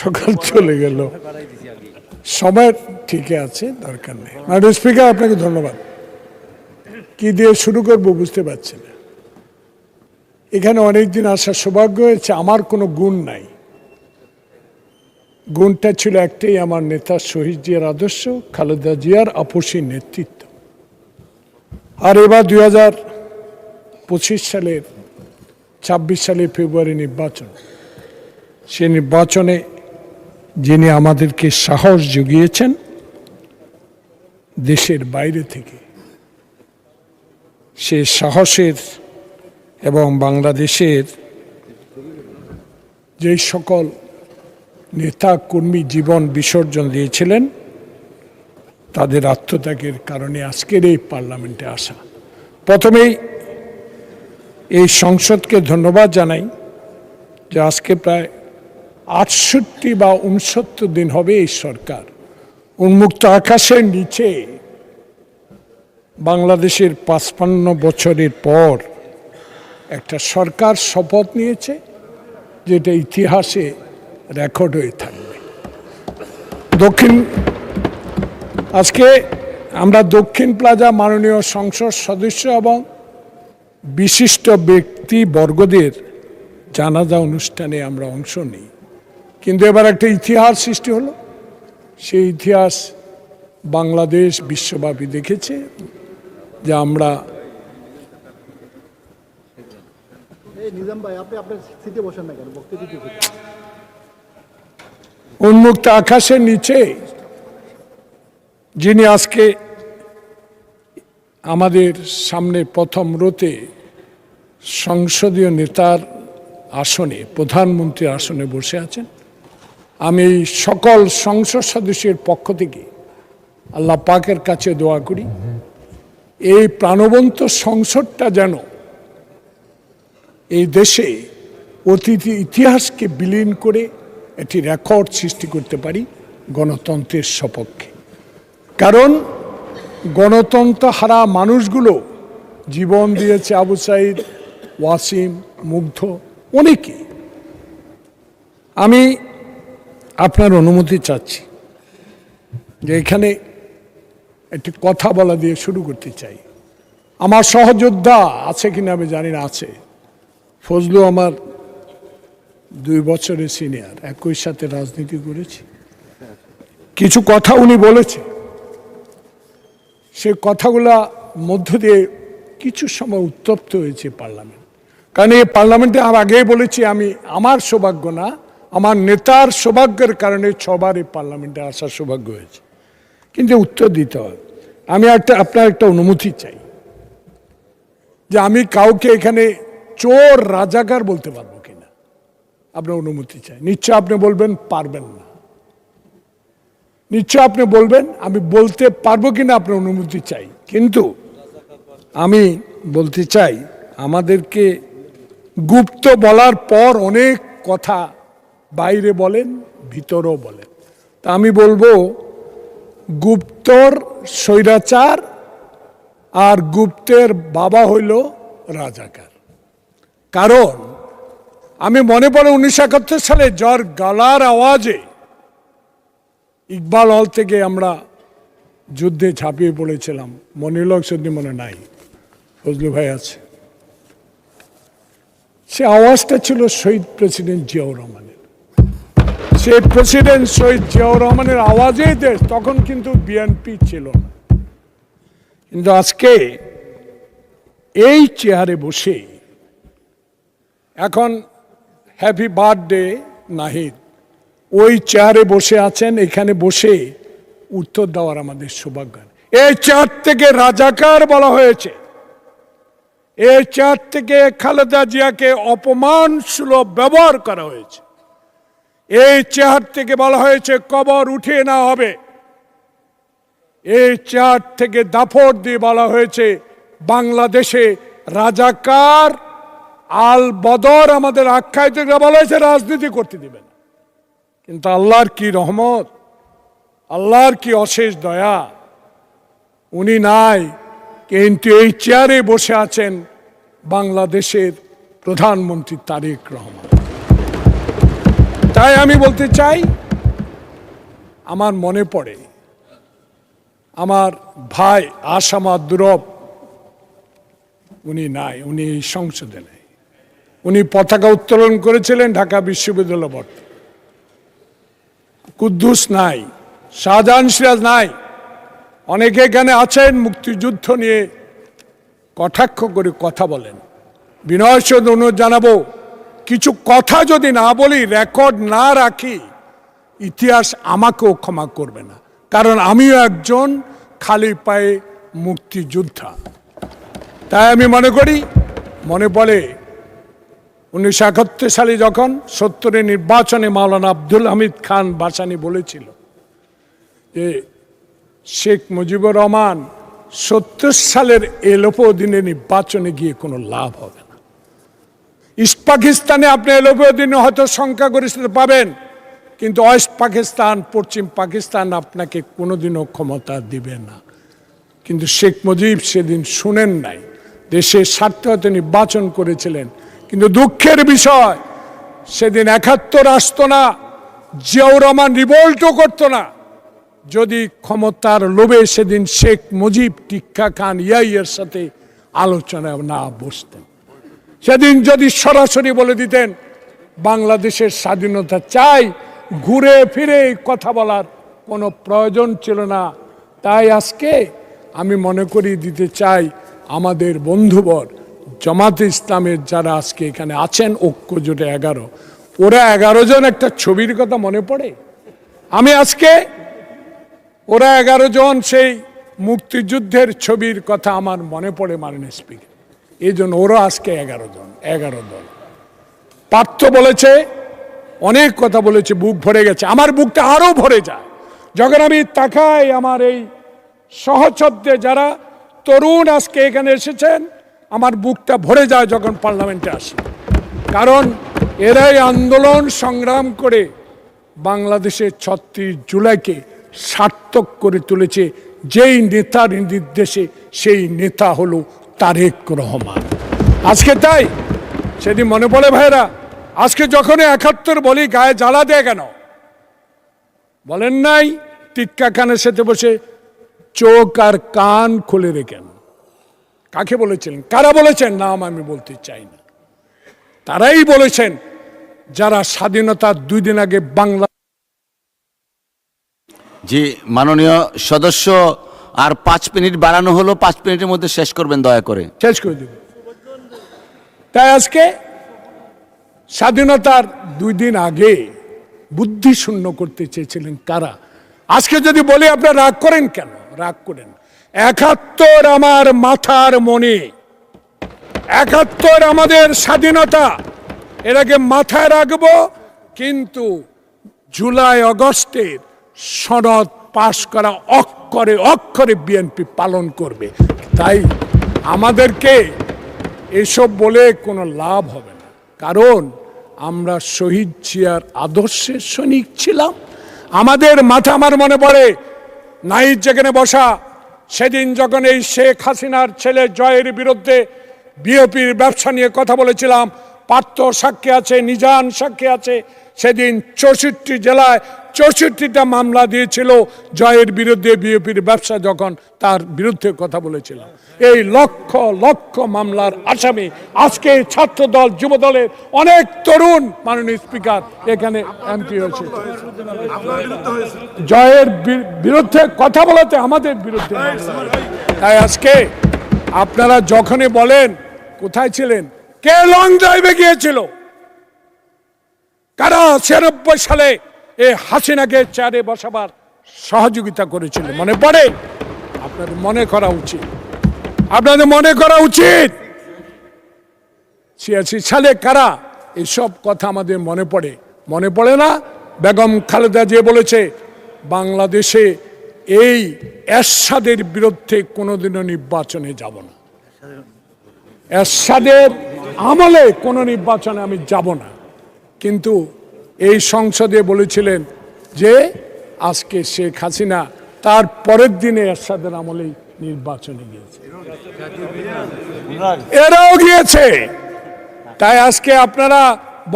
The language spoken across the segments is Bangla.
সকাল চলে গেল, সময় ঠিকই আছে, দরকার নেই। ম্যাডাম স্পিকার, আপনাকে ধন্যবাদ। কি দিয়ে শুরু করব বুঝতে পারছি না। এখানে অনেকদিন আসার সৌভাগ্য হয়েছে। আমার কোনো গুণ নাই, গুণটা ছিল একটাই, আমার নেতা শহীদ জিয়ার আদর্শ, খালেদা জিয়ার আপসী নেতৃত্ব। আর এবার 2025 সালের 26 সালের ফেব্রুয়ারি নির্বাচন, সে নির্বাচনে যিনি আমাদেরকে সাহস জুগিয়েছেন দেশের বাইরে থেকে, সে সাহসের এবং বাংলাদেশের যে সকল নেতা কর্মী জীবন বিসর্জন দিয়েছিলেন তাদের আত্মত্যাগের কারণে আজকের এই পার্লামেন্টে আসা। প্রথমেই এই সংসদকে ধন্যবাদ জানাই যে আজকে প্রায় 68 বা 69 দিন হবে এই সরকার উন্মুক্ত আকাশের নিচে বাংলাদেশের 55 বছরের পর একটা সরকার শপথ নিয়েছে, যেটা ইতিহাসে রেকর্ড হয়ে থাকবে। আজকে আমরা দক্ষিণ প্লাজা মাননীয় সংসদ সদস্য এবং বিশিষ্ট ব্যক্তিবর্গদের জানাজা অনুষ্ঠানে আমরা অংশ নিই, কিন্তু এবার একটা ইতিহাস সৃষ্টি হলো। সেই ইতিহাস বাংলাদেশ বিশ্বব্যাপী দেখেছে যে আমরা উন্মুক্ত আকাশের নিচে যিনি আজকে আমাদের সামনে প্রথম রোতে সংসদীয় নেতার আসনে, প্রধানমন্ত্রীর আসনে বসে আছেন, আমি সকল সংসদ সদস্যের পক্ষ থেকে আল্লাহ পাকের কাছে দোয়া করি এই প্রাণবন্ত সংসদটা যেন এই দেশে অতীত ইতিহাসকে বিলীন করে একটি রেকর্ড সৃষ্টি করতে পারি গণতন্ত্রের সপক্ষে। কারণ গণতন্ত্র হারা মানুষগুলো জীবন দিয়েছে, আবু সাইদ, ওয়াসিম, মুগ্ধ, অনেকে। আমি আপনার অনুমতি চাচ্ছি যে এখানে একটি কথা বলা দিয়ে শুরু করতে চাই। আমার সহযোদ্ধা আছে কিনা আমি জানি না, আছে। ফজলু আমার 2 বছরের সিনিয়র, একই সাথে রাজনীতি করেছি। কিছু কথা উনি বলেছে, সে কথাগুলা মধ্য দিয়ে কিছু সময় উত্তপ্ত হয়েছে পার্লামেন্ট। কারণ এই পার্লামেন্টে আমি আগেই বলেছি, আমি আমার সৌভাগ্য না, আমার নেতার সৌভাগ্যের কারণে 6 বার এই পার্লামেন্টে আসার সৌভাগ্য হয়েছে। কিন্তু উত্তর দিতে হয়। আমি আপনার একটা অনুমতি চাই যে আমি কাউকে এখানে চোর রাজাকার বলতে পারবো কিনা, আপনার অনুমতি চাই। নিশ্চয় আপনি বলবেন পারবেন না, নিশ্চয় আপনি বলবেন আমি বলতে পারবো কিনা, আপনার অনুমতি চাই। কিন্তু আমি বলতে চাই, আমাদেরকে গুপ্ত বলার পর অনেক কথা বাইরে বলেন, ভিতরেও বলেন। তা আমি বলবো গুপ্তর স্বৈরাচার আর গুপ্তের বাবা হইল রাজাকার। কারণ আমি মনে পড়ে 1971 সালে জ্বর গলার আওয়াজে ইকবাল হল থেকে আমরা যুদ্ধে ঝাঁপিয়ে পড়েছিলাম। মনিলক সত্যি মনে নাই, ফজলু ভাই আছে। সে আওয়াজটা ছিল শহীদ প্রেসিডেন্ট জিয়াউর রহমানের। সে প্রেসিডেন্ট শহীদ জিয়াউর রহমানের আওয়াজেই দেশ, তখন কিন্তু বিএনপি ছিল না। কিন্তু আজকে এই চেয়ারে বসে, এখন হ্যাপি বার্থডে নাহিদ, ওই চেয়ারে বসে আছেন, এখানে বসে উত্তর দেওয়ার আমাদের সৌভাগ্য। এই চেয়ার থেকে রাজাকার বলা হয়েছে, এই চেয়ার থেকে খালেদা জিয়াকে অপমানসুলভ ব্যবহার করা হয়েছে, এই চেয়ার থেকে বলা হয়েছে কবর উঠিয়ে নেওয়া হবে, এই চেয়ার থেকে দাফড় দিয়ে বলা হয়েছে বাংলাদেশে রাজাকার আল বদর আমাদের আখ্যায়িত বলা হয়েছে, রাজনীতি করতে দিবেন। কিন্তু আল্লাহর কি রহমত, আল্লাহর কি অশেষ দয়া, উনি নাই, কিন্তু এই চেয়ারে বসে আছেন বাংলাদেশের প্রধানমন্ত্রী তারেক রহমান। তাই আমি বলতে চাই, আমার মনে পড়ে আমার ভাই আসামা দুরব, উনি নাই, উনি এই সংসদে নেই। উনি পতাকা উত্তোলন করেছিলেন ঢাকা বিশ্ববিদ্যালয় বর্ত। কুদ্দুস নাই, শাহজাহান সিরাজ নাই, অনেকে এখানে আছেন মুক্তিযুদ্ধ নিয়ে কটাক্ষ করে কথা বলেন। বিনয়ের সঙ্গে অনুরোধ জানাবো, কিছু কথা যদি না বলি, রেকর্ড না রাখি, ইতিহাস আমাকেও ক্ষমা করবে না, কারণ আমিও একজন খালি পায়ে মুক্তিযোদ্ধা। তাই আমি মনে করি, মনে পড়ে 1971 সালে যখন 70-এর নির্বাচনে মাওলানা আব্দুল হামিদ খান ভাসানী বলেছিল যে শেখ মুজিবুর রহমান 70 সালের এলোপো দিনে নির্বাচনে গিয়ে কোনো লাভ হবে না। ইস্ট পাকিস্তানে আপনি এলোপো দিনে হয়তো সংখ্যাগরিষ্ঠতা পাবেন, কিন্তু ওয়েস্ট পাকিস্তান, পশ্চিম পাকিস্তান আপনাকে কোনোদিনও ক্ষমতা দিবে না। কিন্তু শেখ মুজিব সেদিন শুনেন নাই, দেশের স্বার্থে হয়তো নির্বাচন করেছিলেন, কিন্তু দুঃখের বিষয় সেদিন 71 আসতো না, জিয়াউর রহমান রিভোল্টও করতো না, যদি ক্ষমতার লোভে সেদিন শেখ মুজিব টিক্কা খান ইয়াইয়ের সাথে আলোচনা না বসতেন। সেদিন যদি সরাসরি বলে দিতেন বাংলাদেশের স্বাধীনতা চাই, ঘুরে ফিরে কথা বলার কোনো প্রয়োজন ছিল না। তাই আজকে আমি মনে করি দিতে চাই, আমাদের বন্ধুবর জামাতে ইসলামের যারা আজকে এখানে আছেন, ঐক্য জোটে 11, ওরা 11 জন একটা ছবির কথা মনে পড়ে। আমি আজকে ওরা 11 জন সেই মুক্তিযুদ্ধের ছবির কথা আমার মনে পড়ে মাননীয় স্পিকার। এই জন্য ওরা আজকে 11 জন, 11 দল। পার্থ বলেছে, অনেক কথা বলেছে, বুক ভরে গেছে। আমার বুকটা আরো ভরে যায় যখন আমি তাকাই আমার এই সহচরদের যারা তরুণ আজকে এখানে এসেছেন। আমার বুকটা ভরে যায় যখন পার্লামেন্টে আসি, কারণ এরাই আন্দোলন সংগ্রাম করে বাংলাদেশের 36 জুলাইকে সার্থক করে তুলেছে। যেই নেতার নির্দেশে সেই নেতা হলো তারেক রহমান। আজকে তাই সেদিন মনে পড়ে ভাইরা, আজকে যখন 71 বলি গায়ে জ্বালা দেয় কেন? বলেন নাই টিক্কা খানের সাথে বসে চোখ আর কান খুলে রেখেন। কাকে বলেছিলেন? কারা বলেছেন? নাম আমি বলতে চাই না। তারাই বলেছেন যারা স্বাধীনতার 2 দিন আগে বাংলা। জি মাননীয় সদস্য, আর 5 মিনিট বাড়ানো হলো, 5 মিনিটের মধ্যে শেষ করবেন দয়া করে। শেষ করে দেব। তাই আজকে স্বাধীনতার 2 দিন আগে বুদ্ধি শূন্য করতে চেয়েছিলেন কারা? আজকে যদি বলি আপনারা রাগ করেন কেন? রাগ করেন। 71 আমার মাথার মনে, 71 আমাদের স্বাধীনতা, এটাকে মাথায় রাখবো। কিন্তু জুলাই আগস্টের সনদ পাশ করা অক্ষরে অক্ষরে বিএনপি পালন করবে। তাই আমাদেরকে এসব বলে কোনো লাভ হবে না, কারণ আমরা শহীদ জিয়ার আদর্শের সৈনিক ছিলাম। আমাদের মাথা, আমার মনে পড়ে নাইট যেখানে বসা, সেদিন যখন এই শেখ হাসিনার ছেলে জয়ের বিরুদ্ধে বিএনপির ব্যবসা নিয়ে কথা বলেছিলাম, পার্থ সাক্ষী আছে, নিজান সাক্ষী আছে। সেদিন 64 জেলায় 64টা মামলা দিয়েছিল জয়ের বিরুদ্ধে, বিএনপির ব্যবসা যখন তার বিরুদ্ধে কথা বলেছিলাম। এই লক্ষ লক্ষ মামলার আসামি আজকে ছাত্র দল, যুব দলের অনেক তরুণ মাননীয় স্পিকার এখানে এমপি হয়েছে। জয়ের বিরুদ্ধে কথা বলাতে আমাদের বিরুদ্ধে। তাই আজকে আপনারা যখনই বলেন কোথায় ছিলেন, কে লং ড্রাইভে গিয়েছিল, কারা 96 সালে এই হাসিনাকে চেয়ারে বসাবার সহযোগিতা করেছিল, মনে পড়ে? আপনাদের মনে করা উচিত, আপনাদের মনে করা উচিত 86 সালে কারা। এসব কথা আমাদের মনে পড়ে, মনে পড়ে না? বেগম খালেদা জিয়া বলেছে বাংলাদেশে এই এরশাদের বিরুদ্ধে কোনোদিনও নির্বাচনে যাব না, এরশাদের আমলে কোনো নির্বাচনে আমি যাব না। কিন্তু এই সংসদে বলেছিলেন যে আজকে শেখ হাসিনা তার পরের দিনে এরশাদের আমলেই নির্বাচনে গিয়েছে, এরাও গিয়েছে। তাই আজকে আপনারা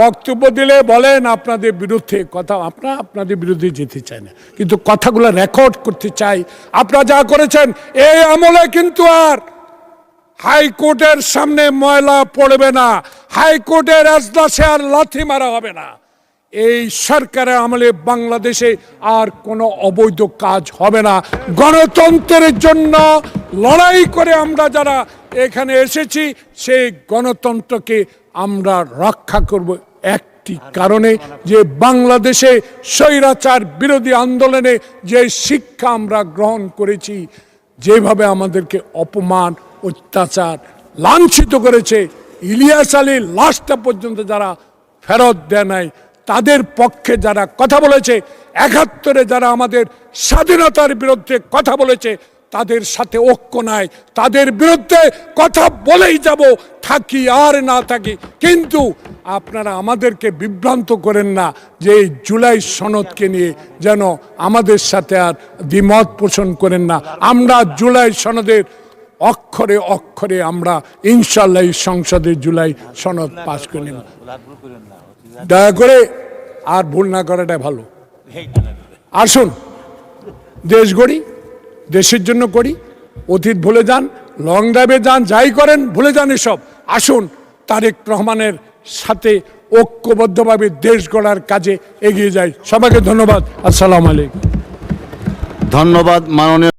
বক্তব্য দিলে বলেন আপনাদের বিরুদ্ধে কথা, আপনাদের বিরুদ্ধে যেতে চাই না, কিন্তু কথাগুলো রেকর্ড করতে চাই। আপনারা যা করেছেন এই আমলে কিন্তু আর হাইকোর্টের সামনে ময়লা পড়বে না, হাইকোর্টের এজলাসে আর লাথি মারা হবে না। এই সরকারের আমলে বাংলাদেশে আর কোনো অবৈধ কাজ হবে না। গণতন্ত্রের জন্য লড়াই করে আমরা যারা এখানে এসেছি, সেই গণতন্ত্রকে আমরা রক্ষা করব একটি কারণে, যে বাংলাদেশে স্বৈরাচার বিরোধী আন্দোলনে যে শিক্ষা আমরা গ্রহণ করেছি, যেভাবে আমাদেরকে অপমান, অত্যাচার, লাঞ্ছিত করেছে, ইলিয়াস আলীর লাশটা পর্যন্ত যারা ফেরত দেয় নাই, তাদের পক্ষে যারা কথা বলেছে, ৭১ যারা আমাদের স্বাধীনতার বিরুদ্ধে কথা বলেছে, তাদের সাথে ঐক্য নাই, তাদের বিরুদ্ধে কথা বলেই যাব, থাকি আর না থাকি। কিন্তু আপনারা আমাদেরকে বিভ্রান্ত করেন না যে এই জুলাই সনদকে নিয়ে যেন আমাদের সাথে আর দ্বিমত পোষণ করেন না। আমরা জুলাই সনদের অক্ষরে অক্ষরে আমরা ইনশাল্লাহ এই সংসদে জুলাই সনদ পাশ করে নেব। দয়া করে আর ভুল না করাটা ভালো। আসুন দেশ গড়ি, দেশের জন্য করি। অতীত ভুলে যান, লং ড্রাইভে যান, যাই করেন ভুলে যান এসব। আসুন তারেক রহমানের সাথে ঐক্যবদ্ধভাবে দেশ গড়ার কাজে এগিয়ে যাই। সবাইকে ধন্যবাদ। আসসালামু আলাইকুম। ধন্যবাদ মাননীয়